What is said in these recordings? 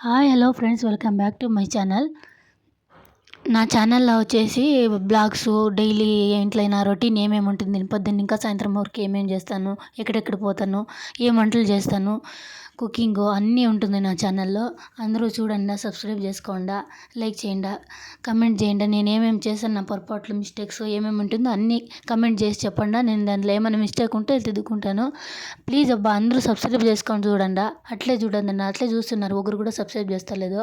Hi hello friends, welcome back to my channel. నా ఛానల్లో వచ్చేసి బ్లాగ్స్ డైలీ ఇంట్లో నా రొటీన్ ఏమేమి ఉంటుంది, పొద్దున్న ఇంకా సాయంత్రం వరకు ఏమేమి చేస్తాను, ఎక్కడెక్కడ పోతాను, ఏం వంటలు చేస్తాను, కుకింగ్ అన్నీ ఉంటుంది నా ఛానల్లో. అందరూ చూడండి, సబ్స్క్రైబ్ చేసుకోండి, లైక్ చేయండి, కమెంట్ చేయండి. నేను ఏమేమి చేశాను, నా పొరపాట్లు మిస్టేక్స్ ఏమేమి ఉంటుందో అన్నీ కమెంట్ చేసి చెప్పండి. నేను దాంట్లో ఏమైనా మిస్టేక్ ఉంటే దిద్దుకుంటాను. ప్లీజ్ అబ్బా, అందరూ సబ్స్క్రైబ్ చేసుకొని చూడండి. అట్లే చూడండి, అట్లే చూస్తున్నారు, ఒకరు కూడా సబ్స్క్రైబ్ చేస్తలేదు.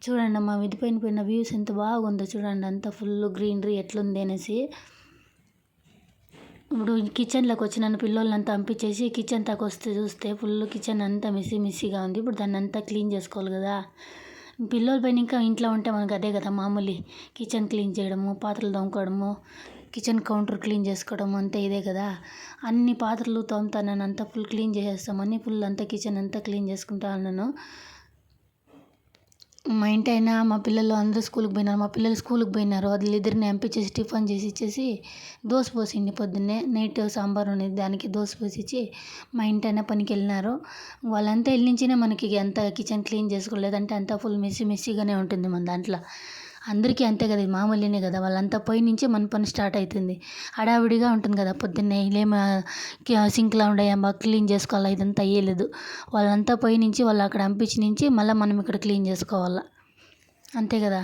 చూడండి మా మిద్ది పైన పోయిన వ్యూస్ ఎంత బాగుందో చూడండి, అంత ఫుల్ గ్రీనరీ ఎట్లుంది అనేసి. ఇప్పుడు కిచెన్లోకి వచ్చి నన్ను పిల్లలంతా పంపించేసి కిచెన్ దాకా వస్తే చూస్తే ఫుల్ కిచెన్ అంతా మిస్సీగా ఉంది. ఇప్పుడు దాన్ని అంతా క్లీన్ చేసుకోవాలి కదా. పిల్లల పైన ఇంకా ఇంట్లో ఉంటే మనకు అదే కదా మామూలు, కిచెన్ క్లీన్ చేయడము, పాత్రలు తోముకోవడము, కిచెన్ కౌంటర్ క్లీన్ చేసుకోవడం అంతా ఇదే కదా. అన్ని పాత్రలు తోముతాను, అంతా ఫుల్ క్లీన్ చేసేస్తామని ఫుల్ అంతా కిచెన్ అంతా క్లీన్ చేసుకుంటా ఉన్నాను. మా ఇంటి అయినా మా పిల్లలు అందరూ స్కూల్కి పోయినారు. మా పిల్లలు స్కూల్కి పోయినారు, వాళ్ళిద్దరిని పంపించేసి టిఫిన్ చేసి ఇచ్చేసి దోశ పోసింది పొద్దున్నే. నైట్ సాంబార్ ఉండేది, దానికి దోశ పోసి ఇచ్చి మా ఇంటి అయినా పనికి వెళ్ళినారు. వాళ్ళంతా వెళ్ళించినే మనకి అంత కిచెన్ క్లీన్ చేసుకోలేదంటే అంతా ఫుల్ మెస్సీగానే ఉంటుంది మన దాంట్లో. అందరికీ అంతే కదా, ఇది మామూలునే కదా. వాళ్ళంతా పోయి నుంచి మన పని స్టార్ట్ అవుతుంది, హడావిడిగా ఉంటుంది కదా. పొద్దున్నే ఇలేమో సింక్లో ఉండే బాగా క్లీన్ చేసుకోవాలా, ఇదంతా అయ్యేలేదు. వాళ్ళంతా పోయి నుంచి వాళ్ళు అక్కడ పంపించి నుంచి మళ్ళీ మనం ఇక్కడ క్లీన్ చేసుకోవాలా, అంతే కదా.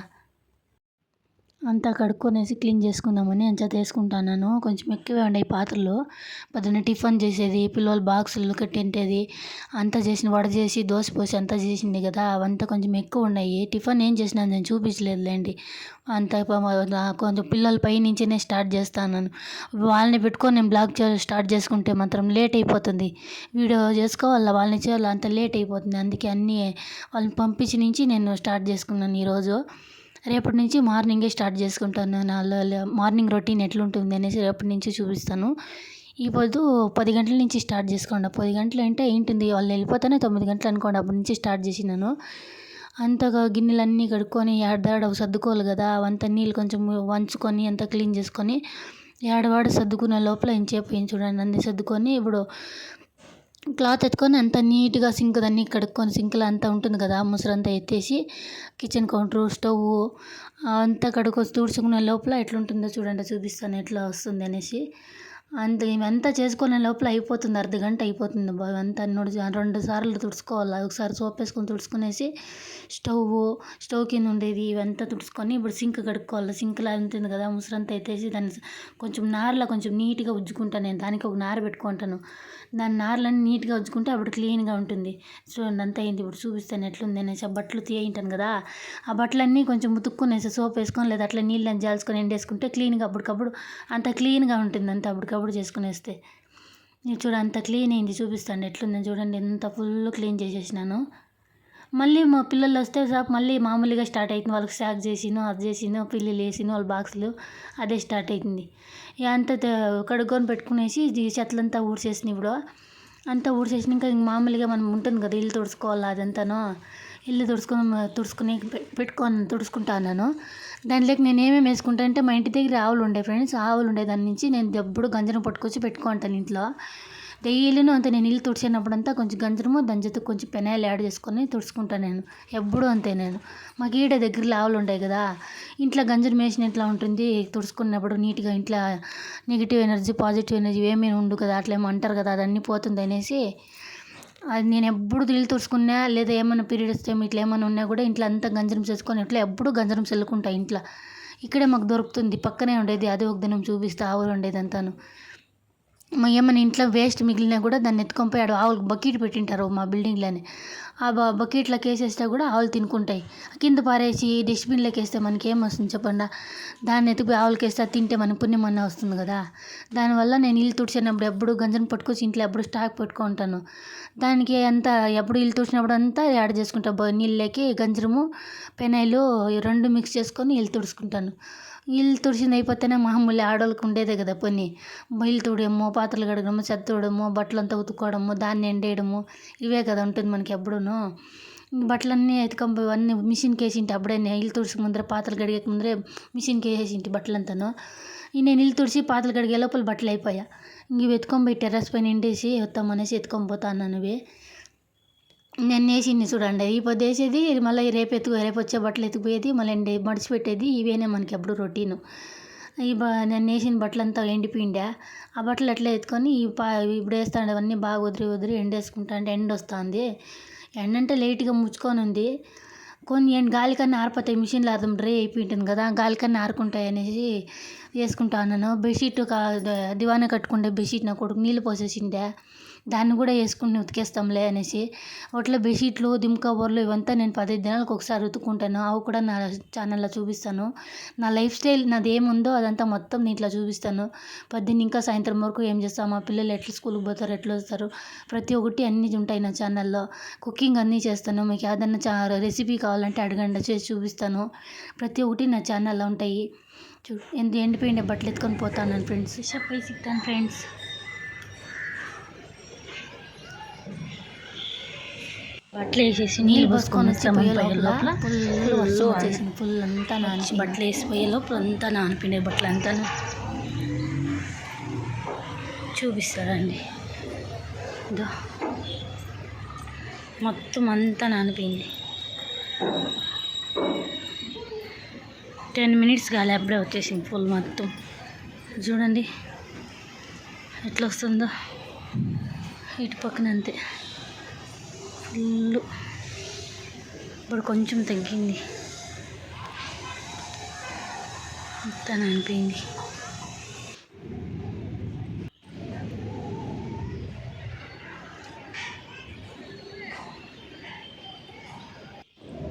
అంతా కడుక్కొనేసి క్లీన్ చేసుకుందామని అంతా తీసుకుంటున్నాను. కొంచెం ఎక్కువే ఉన్నాయి పాత్రలు. పొద్దున్న టిఫిన్ చేసేది, పిల్లల బాక్సులు కట్టింటేది అంతా చేసిన, వడ చేసి దోశ పోసి అంతా చేసింది కదా, అవంతా కొంచెం ఎక్కువ ఉన్నాయి. టిఫిన్ ఏం చేసినా నేను చూపించలేదులేండి. అంతా కొంచెం పిల్లల పై నుంచినే స్టార్ట్ చేస్తాను. వాళ్ళని పెట్టుకొని నేను బ్లాగ్ స్టార్ట్ చేసుకుంటే మాత్రం లేట్ అయిపోతుంది. వీడియో చేసుకోవాలా, వాళ్ళని చేయాలి, అంత లేట్ అయిపోతుంది. అందుకే అన్నీ వాళ్ళని పంపించి నుంచి నేను స్టార్ట్ చేసుకున్నాను ఈరోజు. రేపటి నుంచి మార్నింగే స్టార్ట్ చేసుకుంటాను. నా మార్నింగ్ రొటీన్ ఎట్లుంటుంది అనేసి రేపటి నుంచి చూపిస్తాను. ఈ పొద్దు 10 గంటల నుంచి స్టార్ట్ చేసుకోండి. 10 గంటలు అంటే ఏంటింది, వాళ్ళు వెళ్ళిపోతేనే 9 గంటలు అనుకోండి, అప్పటి నుంచి స్టార్ట్ చేసినాను. అంతగా గిన్నెలన్నీ కడుక్కొని ఏడాడ సర్దుకోవాలి కదా. అవంతా నీళ్ళు కొంచెం వంచుకొని అంతా క్లీన్ చేసుకొని ఏడవాడ సర్దుకునే లోపల ఇంచేపు ఏం చూడండి అన్నీ సర్దుకొని ఇప్పుడు క్లాత్ ఎత్తుకొని అంత నీట్గా సింక్ దాన్ని కడుక్కొని, సింక్లో అంతా ఉంటుంది కదా ముసరంతా ఎత్తేసి కిచెన్ కౌంటరు, స్టవ్ అంతా కడుక్కొని తుడుచుకునే లోపల ఎట్లుంటుందో చూడండి, చూపిస్తాను ఎట్లా వస్తుంది అనేసి. ఇవంతా చేసుకునే లోపల అయిపోతుంది, అర్ధగంట అయిపోతుంది. అంతా 2 సార్లు తుడుచుకోవాలి. ఒకసారి సోప్ వేసుకొని తుడుచుకునేసి స్టవ్ కింద ఉండేది ఇవంతా తుడుచుకొని ఇప్పుడు సింక్ కడుక్కోవాలి. సింక్లో ఉంటుంది కదా ముసరంతా ఎత్తేసి దాన్ని కొంచెం నారలో కొంచెం నీట్గా ఉజ్జుకుంటాను. నేను దానికి ఒక నార పెట్టుకుంటాను. దాని నారలన్నీ నీట్గా ఉజ్జుకుంటే అప్పుడు క్లీన్గా ఉంటుంది. చూడండి అంతా అయింది. ఇప్పుడు చూపిస్తాను ఎట్లుంది అనేసి. ఆ బట్టలు తీయింటాను కదా, ఆ బట్టలన్నీ కొంచెం ఉతుక్కునేసి సోప్ వేసుకొని లేదా అట్లా నీళ్ళని జాల్చుకొని ఎండేసుకుంటే క్లీన్గా అప్పటికప్పుడు అంత క్లీన్గా ఉంటుంది. అంత అప్పటికప్పుడు చేసుకునేస్తే చూడ అంత క్లీన్ అయింది. చూపిస్తాను ఎట్లుందని చూడండి, ఎంత ఫుల్ క్లీన్ చేసేసినాను. మళ్ళీ మా పిల్లలు వస్తే మళ్ళీ మామూలుగా స్టార్ట్ అవుతుంది. వాళ్ళకి స్నాక్ చేసిను, అది చేసిను, పిల్లలు వేసిను, వాళ్ళ బాక్సులు అదే స్టార్ట్ అవుతుంది. ఇక అంతా కడుక్కొని పెట్టుకునేసి చెత్తలంతా ఊడ్చేసిన. ఇప్పుడు అంతా ఊడ్చేసిన ఇంకా మామూలుగా మనం ఉంటుంది కదా ఇల్లు తుడుచుకోవాలి, అదంతాను ఇల్లు తుడుచుకుని తుడుచుకుంటాను. దాంట్లోకి నేను ఏమేమి వేసుకుంటాను అంటే, మా ఇంటి దగ్గర ఆవులు ఉండే ఫ్రెండ్స్, ఆవులు ఉండే దాని నుంచి నేను ఎప్పుడు గంజనం పట్టుకొచ్చి పెట్టుకుంటాను ఇంట్లో. డైలీను అంతే, నేను ఇల్లు తుడిచినప్పుడంతా కొంచెం గంజరము దాని జೊತೆ కొంచెం పెనాయిల్ యాడ్ చేసుకొని తుడుచుకుంటాను నేను ఎప్పుడూ అంతే. నేను మాకు ఈడ దగ్గరలో ఆవులు ఉంటాయి కదా, ఇంట్లో గంజరం వేసిన ఎట్లా ఉంటుంది తుడుచుకున్నప్పుడు నీట్గా, ఇంట్లో నెగిటివ్ ఎనర్జీ పాజిటివ్ ఎనర్జీ ఏమీ ఉండు కదా, అట్లా ఏమో అంటారు కదా, అదన్నీ పోతుంది అనేసి అది నేను ఎప్పుడు ఇల్లు తుడుచుకున్నా లేదా ఏమైనా పీరియడ్స్ టైం ఇట్లా ఏమైనా ఉన్నా కూడా ఇంట్లో అంతా గంజరం చేసుకొని ఇట్లా ఎప్పుడు గంజరం చల్లుకుంటా ఇంట్లో. ఇక్కడే మాకు దొరుకుతుంది, పక్కనే ఉండేది. అదే ఒక దినం చూపిస్తే ఆవులు ఉండేది అంతాను. ఏమైనా ఇంట్లో వేస్ట్ మిగిలినా కూడా దాన్ని ఎత్తుకొని పోయి ఆవులకు బకెట్ పెట్టింటారు మా బిల్డింగ్లోనే. ఆ బకెట్లోకి వేసేస్తే కూడా ఆవులు తినుకుంటాయి. కింద పారేసి డస్ట్బిన్లోకి వేస్తే మనకి ఏం వస్తుంది చెప్పండి. దాన్ని ఎత్తుకుపోయి ఆవులకి వేస్తే తింటే మనకు పుణ్యం అన్న వస్తుంది కదా. దానివల్ల నేను ఇల్లు తుడిచినప్పుడు ఎప్పుడు గంజం పట్టుకొచ్చి ఇంట్లో ఎప్పుడు స్టాక్ పెట్టుకుంటాను. దానికి అంతా ఎప్పుడు ఇల్లు తుడిచినప్పుడు అంతా యాడ్ చేసుకుంటా, నీళ్ళకి గంజరము పెనాయిలు 2 మిక్స్ చేసుకొని ఇల్లు తుడుచుకుంటాను. ఇల్లు తుడిచింది అయిపోతేనే మామూలు ఆడవాళ్ళకి ఉండేదే కదా పని. ఇల్లు తుడము, పాత్రలు కడగడము, చెత్త తుడము, బట్టలంతా ఉతుక్కోవడము, దాన్ని ఎండేయడము, ఇవే కదా ఉంటుంది మనకి ఎప్పుడూను. బట్టలన్నీ ఎత్తుకొని పోయి అన్నీ మిషన్కి వేసింటి. అప్పుడే ఇల్లు తుడిచి ముందర పాత్రలు కడిగే ముందరే మిషన్కి వేసేసింటి బట్టలంతాను. నేను ఇల్లు తుడిచి పాత్రలు కడిగే లోపల బట్టలు అయిపోయా. ఇవి ఎత్తుకొని పోయి టెర్రస్ పైన ఎండేసి వస్తామనేసి ఎత్తుకొని పోతా అన్నాను. నేను వేసింది చూడండి, ఈ పొద్దు వేసేది మళ్ళీ రేపు వచ్చే బట్టలు ఎత్తుకుపోయేది, మళ్ళీ మడిచిపెట్టేది. ఇవేనే మనకి ఎప్పుడు రొటీను. నేను వేసిన బట్టలంతా ఎండిపోయిండే, ఆ బట్టలు ఎట్లా ఎత్తుకొని ఇప్పుడు వేస్తాను అవన్నీ బాగా వదిలి ఎండేసుకుంటా. అంటే ఎండ వస్తుంది, ఎండ అంటే లైట్గా ముచ్చుకొని ఉంది. కొన్ని గాలికన్నా ఆరిపోతాయి, మిషన్లో అర్థం డ్రై అయిపోయి ఉంటుంది కదా, గాలికన్నా ఆరుకుంటాయి అనేసి వేసుకుంటా ఉన్నాను. బెడ్షీట్ దివానా కట్టుకుంటే బెడ్షీట్ నా కొడుకు నీళ్ళు పోసేసిండే, దాన్ని కూడా వేసుకుని ఉతికేస్తాంలే అనేసి. వాటిలో బెడ్షీట్లు దిమ్ కవర్లు ఇవంతా నేను 15 దినాలకు ఒకసారి ఉతుక్కుంటాను. అవి కూడా నా ఛానల్లో చూపిస్తాను. నా లైఫ్ స్టైల్ నాది ఏముందో అదంతా మొత్తం దీంట్లో చూపిస్తాను. పొద్దున్న ఇంకా సాయంత్రం వరకు ఏం చేస్తాం, మా పిల్లలు ఎట్లా స్కూల్కి పోతారు, ఎట్లా వస్తారు, ప్రతి ఒక్కటి అన్నీ ఉంటాయి నా ఛానల్లో. కుకింగ్ అన్నీ చేస్తాను. మీకు ఏదన్నా రెసిపీ కావాలంటే అడగండి, చేసి చూపిస్తాను. ప్రతి ఒక్కటి నా ఛానల్లో ఉంటాయి. ఎండిపోయిన బట్టలు ఎత్తుకొని పోతాను ఫ్రెండ్స్, చెప్పి సిక్తాను ఫ్రెండ్స్. బట్టలు వేసేసి నీళ్ళు పోసుకొని వచ్చి పోయే లోపల ఫుల్ వర్షం వచ్చేసింది. ఫుల్ అంతా నాని బట్టలు వేసిపోయే లోపల అంతా నానిపోయినాయి బట్టలు అంతా. చూపిస్తారండి, ఇదో మొత్తం అంతా నానిపోయింది. 10 minutes గాలి అప్పుడే వచ్చేసింది ఫుల్ మొత్తం. చూడండి ఎట్లా వస్తుందో, ఇటు పక్కన అంతే ఫుల్. ఇప్పుడు కొంచెం తగ్గింది, అంతా నానిపోయింది.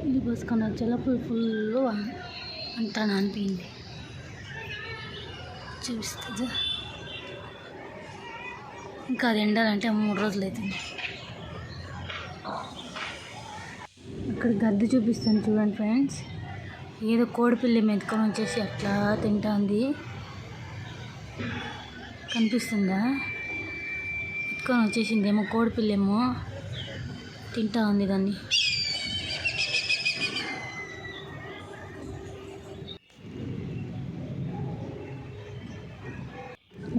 ఇది పోసుకొని వచ్చేలోపు ఫుల్ అంతా నానిపోయింది. చూపిస్తుంది, ఇంకా అది ఎండాలంటే 3 రోజులు అవుతుంది. ఇక్కడ గద్ద చూపిస్తాను చూడండి ఫ్రెండ్స్. ఏదో కోడిపిల్ల మెతుకొని వచ్చేసి అట్లా తింటుంది, కనిపిస్తుందా? మెతుకొని వచ్చేసిందేమో కోడిపిల్లేమో, తింటా ఉంది దాన్ని.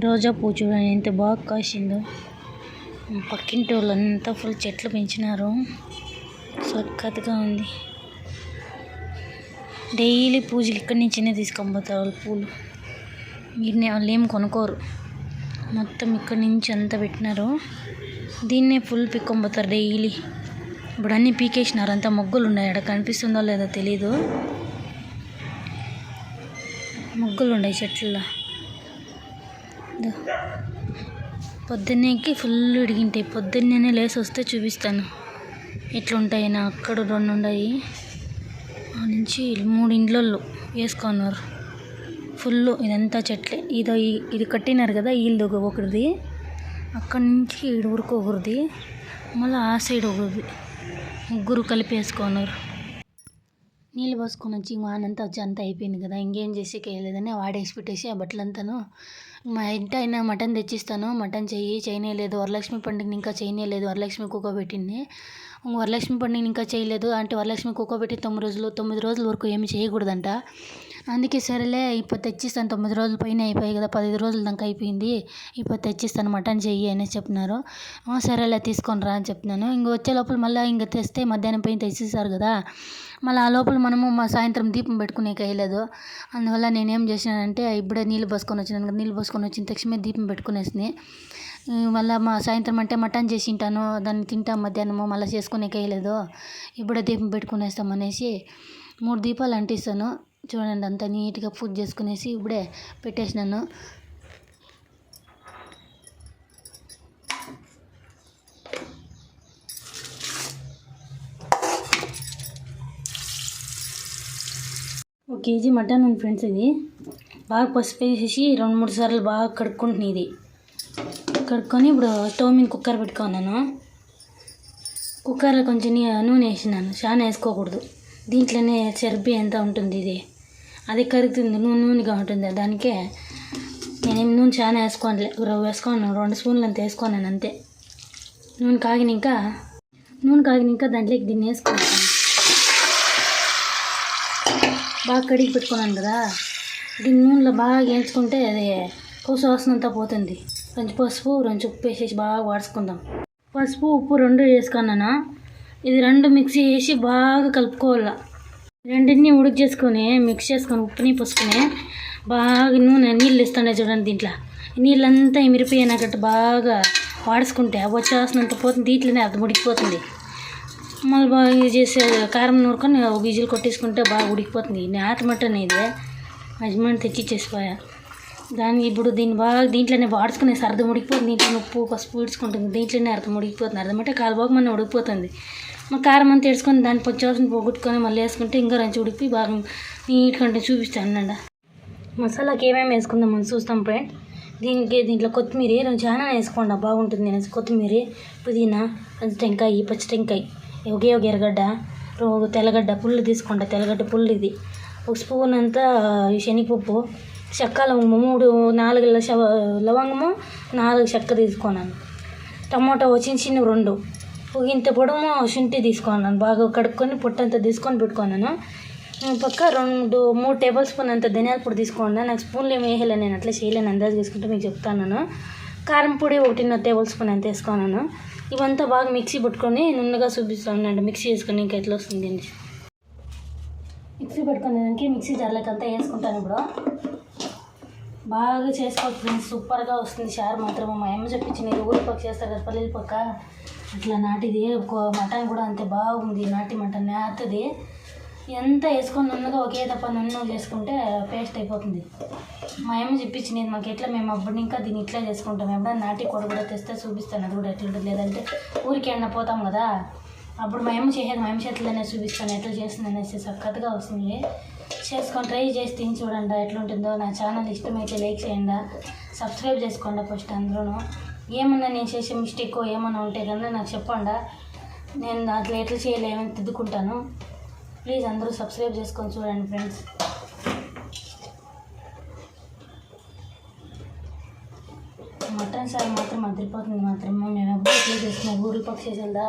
రోజా పువ్వు చూడండి ఎంత బాగా కాసిందో. పక్కింటి వాళ్ళంతా ఫుల్ చెట్లు పెంచినారు, సక్కత్తుగా ఉంది. డైలీ పూజలు ఇక్కడి నుంచినే తీసుకొని పోతారు వాళ్ళు పూలు. వాళ్ళు ఏం కొనుక్కోరు, మొత్తం ఇక్కడి నుంచి అంతా పెట్టినారు. దీన్నే ఫుల్ పిక్కొని పోతారు డైలీ. ఇప్పుడు అన్నీ పీకేసినారు, అంతా మొగ్గులు ఉన్నాయి. అక్కడ కనిపిస్తుందో లేదో తెలీదు, మొగ్గులు ఉన్నాయి చెట్లలో. పొద్దున్నేకి ఫుల్ ఇడిగింటాయి. పొద్దున్నే లేసి వస్తే చూపిస్తాను ఎట్లుంటాయి. నా అక్కడ 2 ఉన్నాయి, ఆ నుంచి 3 ఇండ్లలో వేసుకున్నారు ఫుల్. ఇదంతా చెట్లే. ఇది కట్టినారు కదా, వీళ్ళు ఒకరిది, అక్కడి నుంచి ఈడు ఊరికి ఒకరిది, మళ్ళీ ఆ సైడ్ ఒకరిది, 3 కలిపి వేసుకున్నారు. నీళ్ళు పోసుకొని వచ్చి వానంతా వచ్చి అంతా అయిపోయింది కదా, ఇంకేం చేసేకి వేయలేదని వాడేసి పెట్టేసి ఆ బట్టలంతాను. మా ఇంటి అయినా మటన్ తెచ్చిస్తాను, మటన్ చేయలేదు. వరలక్ష్మి పండుగని ఇంకా చేయలేదు. వరలక్ష్మి కుక్క పెట్టింది, వరలక్ష్మి పండుగని ఇంకా చేయలేదు అంటే వరలక్ష్మి కుక్క పెట్టి 9 రోజుల వరకు ఏమి చేయకూడదంట. అందుకే సరేలే ఇప్పుడు తెచ్చిస్తాను, 9 రోజుల పైన అయిపోయాయి కదా, 15 రోజుల దాకా అయిపోయింది, ఇప్పుడు తెచ్చిస్తాను మటన్ చెయ్యి అనేసి చెప్తున్నారు. సరేలే తీసుకొని రా అని చెప్తున్నాను. వచ్చే లోపల మళ్ళీ తెస్తే మధ్యాహ్నం పైన తెచ్చిస్తారు కదా, మళ్ళీ ఆ లోపల మనము సాయంత్రం దీపం పెట్టుకునేకి వేయలేదు. అందువల్ల నేనేం చేసినానంటే ఇప్పుడే నీళ్ళు పోసుకొని వచ్చినాను కదా, నీళ్ళు పోసుకొని వచ్చిన తక్షణమే దీపం పెట్టుకునేసి మళ్ళీ సాయంత్రం అంటే మటన్ చేసి ఉంటాను, దాన్ని తింటాం మధ్యాహ్నము, మళ్ళీ చేసుకునేకి వేయలేదు. ఇప్పుడే దీపం పెట్టుకునేస్తాం అనేసి 3 దీపాలు అంటిస్తాను. చూడండి అంతా నీట్గా పూజ చేసుకునేసి ఇప్పుడే పెట్టేసినాను. ఒక కేజీ మటన్ ఉంది ఫ్రెండ్స్. ఇది బాగా పసుపు వేసేసి 2-3 సార్లు బాగా కడుక్కుంటున్నాను. ఇది కడుక్కొని ఇప్పుడు స్టవ్ మీద కుక్కర్ పెట్టుకున్నాను. కుక్కర్లో కొంచెం నూనె వేసినాను, చాలా వేసుకోకూడదు. దీంట్లోనే చర్బీ ఎంత ఉంటుంది, ఇది అది కరుగుతుంది, నూనెగా ఉంటుంది. దానికే నేనేం నూనె చాలా వేసుకోవాలి, వేసుకున్నాను 2 స్పూన్లు అంత వేసుకున్నాను అంతే. నూనె కాగినాక దాంట్లోకి దీన్ని వేసుకున్నాను. బాగా కడిగి పెట్టుకున్నాను కదా, దీన్ని నూనెలో బాగా వేయించుకుంటే అది కోసు వాసన అంతా పోతుంది. కొంచెం పసుపు 2 ఉప్పు వేసేసి బాగా వాడుచుకుందాం. పసుపు ఉప్పు 2 వేసుకున్నాను. ఇది రెండు మిక్సీ చేసి బాగా కలుపుకోవాలి. రెండింటిని ఉడికి చేసుకొని మిక్స్ చేసుకొని ఉప్పుని పోసుకొని బాగా నూనె నీళ్ళు ఇస్తుండే చూడండి. దీంట్లో నీళ్ళంతా మిరిపోయినాకట్టు బాగా వాడుచుకుంటే వచ్చేసినంత పోతుంది. దీంట్లోనే అది ఉడికిపోతుంది. మళ్ళీ బాగా ఇది చేసే కారం నూరుకొని ఒక విజిల్ కొట్టేసుకుంటే బాగా ఉడికిపోతుంది. నేత మటన్ ఇది హస్బెండ్ తెచ్చిచ్చేసిపోయా. దాన్ని ఇప్పుడు దీంట్లోనే వాడుచుకునే అర్థం ఉడికిపోతుంది. దీంట్లో ఉప్పు పసుపు ఇడ్చుకుంటుంది. దీంట్లోనే అర్థం ఉడికిపోతుంది. అర్థమంటే కాలుబాగు మన ఉడికిపోతుంది. మా కారం అంతా వేసుకొని దాన్ని పొచ్చేసిన పోగొట్టుకొని మళ్ళీ వేసుకుంటే ఇంకా రంచి ఉడికి బాగా నీట్గా చూపిస్తాను అండి. మసాలాకి ఏమేమి వేసుకుందామని చూస్తాం ఫ్రెండ్. దీంట్లో కొత్తిమీర చాలా వేసుకోండి బాగుంటుంది అనేసి. కొత్తిమీర, పుదీనా, టెంకాయ, పచ్చి టెంకాయ, ఒక ఎర్రగడ్డ, ఒక తెల్లగడ్డ పుల్లు తీసుకోండి. తెల్లగడ్డ పుల్లు ఇది ఒక స్పూన్ అంతా శనగపప్పు, చెక్క లవంగము 4 లవంగము 4 చెక్క తీసుకున్నాను. టమాటో చిన్న 2, ఒక ఇంత పొడవు శుంఠి తీసుకున్నాను. బాగా కడుక్కొని పొట్టంతా తీసుకొని పెట్టుకున్నాను. పక్క 2-3 టేబుల్ స్పూన్ అంత ధనియాల పొడి తీసుకోండి. నాకు స్పూన్లు ఏమి వేయలే, నేను అట్లా చేయలేను, అందాజు తీసుకుంటే మీకు చెప్తాను. కారం పొడి 1.5 టేబుల్ స్పూన్ అంత వేసుకున్నాను. ఇవంతా బాగా మిక్సీ పట్టుకొని నున్నగా చూపిస్తాను. మిక్సీ చేసుకొని ఇంకా ఎట్లా వస్తుంది మిక్సీ పెట్టుకునేదానికి మిక్సీ జార్లకి అంతా వేసుకుంటాను. ఇప్పుడు బాగా చేసుకోవచ్చు ఫ్రెండ్స్. సూపర్గా వస్తుంది చారు మాత్రం. మా అమ్మ చెప్పించింది ఊరి పక్క చేస్తారు కదా పల్లెల పక్క, అట్లా నాటిది మటన్ కూడా అంతే బాగుంది. నాటి మటన్ నేతది ఎంత వేసుకొని నున్నగా ఒకే తప్ప నున్నగా చేసుకుంటే పేస్ట్ అయిపోతుంది. మా అమ్మ చెప్పించింది మాకు ఎట్లా, మేము అప్పుడు ఇంకా దీన్ని ఇట్లా చేసుకుంటాం. ఎప్పుడైనా నాటి కోడి కూడా తెస్తే చూపిస్తాను, అది కూడా ఎట్లా ఉంటుంది. లేదంటే ఊరికి ఎండ పోతాం కదా, అప్పుడు మా అమ్మ చేసేది మా అమ్మ చేతులనే చూపిస్తాను ఎట్లా చేస్తుంది అనేసి. చక్కగా వస్తుంది. చేసుకొని ట్రై చేసి తిని చూడండి ఎట్లా ఉంటుందో. నా ఛానల్ ఇష్టమైతే లైక్ చేయండి, సబ్స్క్రైబ్ చేసుకోండి ఫస్ట్. అందులోనూ ఏమన్నా నేను చేసే మిస్టేక్ ఏమన్నా ఉంటే కన్నా నాకు చెప్పండి. నేను అట్లా ఎట్లా చేయలేమని తిద్దుకుంటాను. ప్లీజ్ అందరూ సబ్స్క్రైబ్ చేసుకొని చూడండి ఫ్రెండ్స్. మటన్ సార్ మాత్రం అదిరిపోతుంది మాత్రం. మేము ఎప్పుడు ఎట్లా చేసుకున్నాం ఊరి పక్క చేసేదా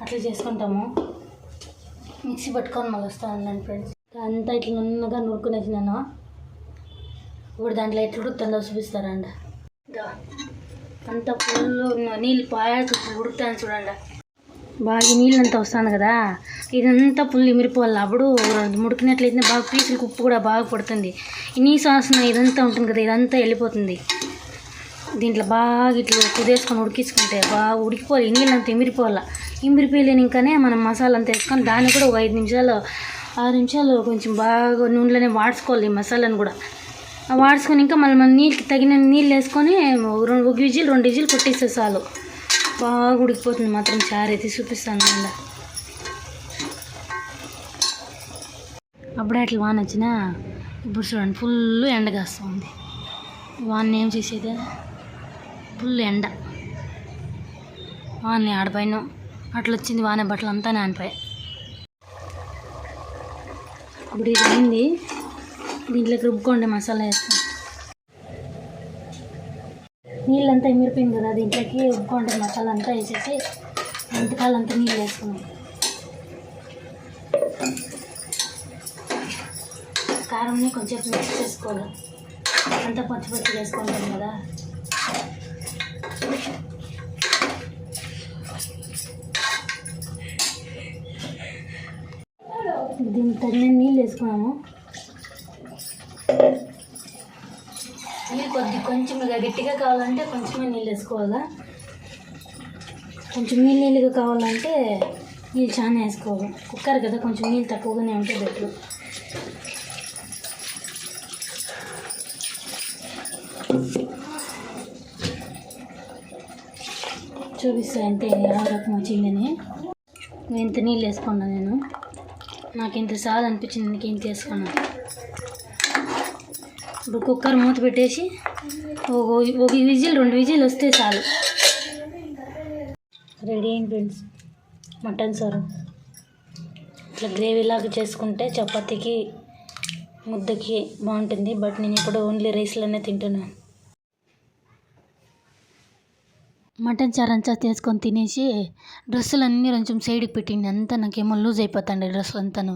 అట్లా చేసుకుంటాము. మిక్సీ పట్టుకొని మళ్ళీ వస్తూ ఉండండి ఫ్రెండ్స్. అంతా ఇట్లా నున్నగా నూరుకునేసినాను. ఇప్పుడు దాంట్లో ఎట్లా ఉడుకుతుందో చూపిస్తారండి. అంతా ఫుల్ నీళ్ళు పాయాల్సి ఉడుకుతాను చూడండి. బాగా నీళ్ళంతా వస్తాను కదా, ఇదంతా ఫుల్ ఇమిరిపోవాలి. అప్పుడు ముడికినట్లయితే బాగా పీసులకు ఉప్పు కూడా బాగా పడుతుంది. ఈ నీ సాసన ఇదంతా ఉంటుంది కదా, ఇదంతా వెళ్ళిపోతుంది. దీంట్లో బాగా ఇట్లా కుదేసుకొని ఉడికించుకుంటే బాగా ఉడికిపోవాలి. ఈ నీళ్ళంతా ఇమిరిపోవాలి. ఇమిరిపోయలేని ఇంకానే మనం మసాలా అంతా వేసుకొని దాన్ని కూడా ఒక 5 నిమిషాలు 6 నిమిషాలు కొంచెం బాగా నూనెలోనే వాడుకోవాలి. ఈ మసాలాను కూడా వాడుకొని ఇంకా మళ్ళీ నీళ్ళకి తగిన నీళ్ళు వేసుకొని 1 విజిల్ 2 విజిల్ కొట్టేస్తే చాలు. బాగా ఉడికిపోతుంది మాత్రం. చారు అయితే చూపిస్తాను అండి. అప్పుడే అట్లా వాన వచ్చినా ఇప్పుడు చూడండి ఫుల్ ఎండ కాస్తుంది. వాన ఏం చేసేది, ఫుల్ ఎండ. వాన ఆడిపోయిన అట్లా వచ్చింది వాన, బట్టలు అంతా నానిపోయాయి. ఇప్పుడు ఇది అయింది. దీంట్లోకి రుబ్బుకోండి మసాలా వేస్తాం. నీళ్ళంతా ఎమిరిపోయింది కదా, దీంట్లోకి రుబ్బుకోండి మసాలా అంతా వేసేసి ఇంతకాలంతా నీళ్ళు వేసుకున్నాం. కారంని కొంచెం మిక్స్ చేసుకోవాలి. అంతా పచ్చి పచ్చి వేసుకుంటాం కదా. దీనికి తగిన నీళ్ళు వేసుకున్నాము. నీళ్ళు కొంచెం గట్టిగా కావాలంటే కొంచెమే నీళ్ళు వేసుకోవాలా, కొంచెం నీళ్ళుగా కావాలంటే నీళ్ళు చాలా వేసుకోవాలి. కుక్కర్ కదా, కొంచెం నీళ్ళు తక్కువగానే ఉంటే బెటర్. చూపిస్తా అంటే ఆ రకం వచ్చిందని. ఇంత నీళ్ళు వేసుకున్నా నేను, నాకు ఇంత సాల్ అనిపించింది, ఇంత ఇంత వేసుకున్నాను. ఇప్పుడు కుక్కర్ మూత పెట్టేసి ఒక విజిల్ 2 విజిల్ వస్తే చాలు. రెడీ అయింది ఫ్రెండ్స్ మటన్ సారు. ఇట్లా గ్రేవీలాగా చేసుకుంటే చపాతీకి ముద్దకి బాగుంటుంది. బట్ నేను ఇప్పుడు ఓన్లీ రైస్లోనే తింటున్నాను. మటన్ చారు అంతా చేసుకొని తినేసి డ్రెస్సులన్నీ కొంచెం సైడ్కి పెట్టింది. అంతా నాకేమో లూజ్ అయిపోతుండే డ్రెస్సులు అంతాను.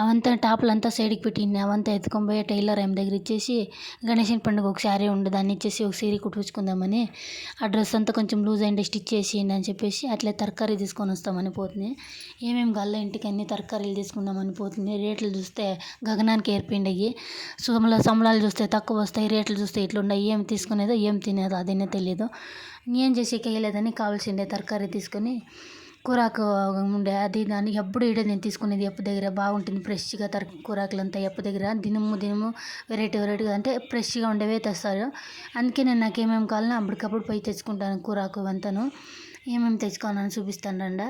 అవంతా టాపులంతా సైడ్కి పెట్టింది. అవంతా ఎత్తుకొని పోయి టైలర్ ఆమె దగ్గర ఇచ్చేసి గణేషుని పండుగ ఒక శారీ ఉండే దాన్ని ఇచ్చేసి ఒక సీర కుట్టించుకుందామని ఆ డ్రెస్ అంతా కొంచెం లూజ్ అయ్యింది స్టిచ్ చేసేయండి అని చెప్పేసి అట్లే తరకారీ తీసుకొని వస్తామని పోతుంది. ఏమేమి కావాలో ఇంటికి అన్ని తరకారీలు తీసుకుందామని పోతుంది. రేట్లు చూస్తే గగనానికి ఏరిపోయిండయి. సంబళాలు చూస్తే తక్కువ వస్తాయి, రేట్లు చూస్తే ఇట్లున్నాయి. ఏం తీసుకునేదో ఏం తినేదో అదేనే తెలియదు. ఏం చేసేకి లేదని కావాల్సిండే తరకారీ తీసుకొని కూరాకు ఉండే అది దాన్ని ఎప్పుడు ఈడే నేను తీసుకునేది ఎప్పు దగ్గర బాగుంటుంది ఫ్రెష్గా కూరాకులంతా ఎప్పు దగ్గర దినము వెరైటీగా అంటే ఫ్రెష్గా ఉండేవే తెస్తారు. అందుకే నేను నాకు ఏమేమి కావాలన్నా అప్పటికప్పుడు పోయి తెచ్చుకుంటాను. కూరాకు అంతాను ఏమేమి తెచ్చుకోవాలని చూపిస్తాను రండా.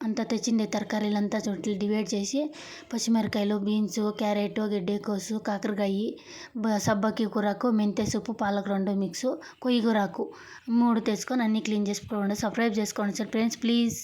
అంతా తెచ్చిండే తరకారీలంతా చోట్ల డివైడ్ చేసి పచ్చిమిరకాయలు, బీన్స్, క్యారెట్, గెడ్డకోసు, కాకరకాయ, సబ్బకి కూరాకు, మెంతె సూపు, పాలకు 2 మిక్సు, కొయ్యి కూరాకు 3 తెచ్చుకొని అన్నీ క్లీన్ చేసుకోండి. సబ్స్క్రైబ్ చేసుకోండి సార్ ఫ్రెండ్స్ ప్లీజ్.